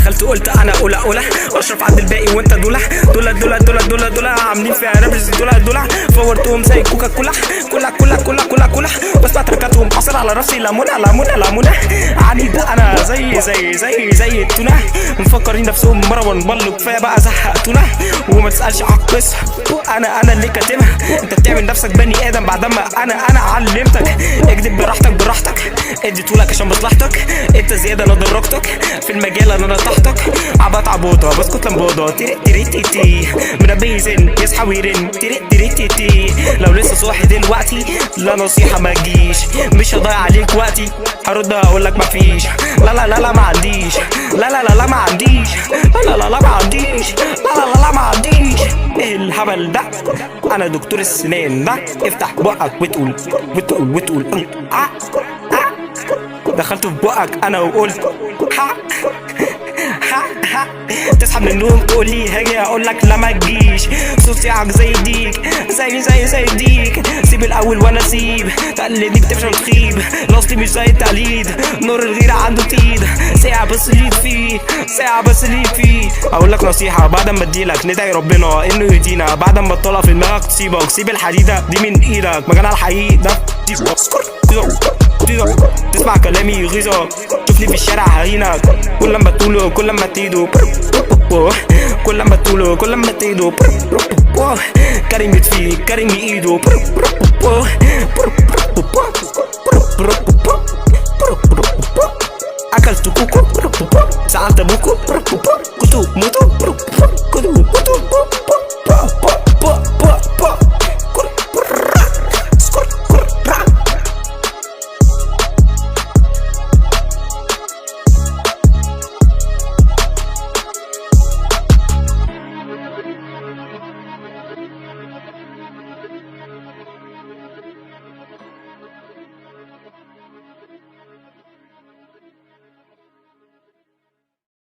دخلت قلت انا اولى اشرف عند الباقي وانت دولة عاملين فيها رابرز دولة فورتهم زي كوكا كولا بسمع تركاتهم حاصل على راسي ليمونة عنيد انا زي التونة مفكرين نفسهم مروان بلو كفايه بقى زهقتونا وما تسالش على القصه انا اللي كاتبها انت بتعمل نفسك بني ادم بعد ما انا علمتك اكذب براحتك اديتهولك عشان مصلحتك انت زياده انا درجتك في المجال انا تحتك عبوطه بسكت لمبوضه تيري منبه زن يصحى ويرن تيري لو لسه صاحي دلوقتي لا نصيحه ما تجيش مش هضيع عليك وقتي هرد اقولك مفيش لا ما عنديش لا ما عنديش لا ما عنديش ايه الهبل ده انا دكتور السنان ده افتح بقك وتقول دخلت في بقك انا وقلت تصحى من النوم تقول لي هاجي اقول لك لا ما تجيش صوصيعك زي ديك زي ديك سيب الاول وانا اسيب تقلدني بتفشل تخيب الاصلي مش زي التقليد نور الغيره عنده تيد ساعه بس ليك فيه اقول لك نصيحه بعد ما اديلك ندعي ربنا انه يهدينا بعد ما تطلع في دماغك تصيبك سيب الحديده دي من ايدك مجالها الحقيقي ده تسمع كلامي يغيظك شوفني في الشارع ههينك كل ما تقوله كل ما تيدو كريم يطفيك كريم ايده اكلت كوكو سألت ابوكو كنتو موتو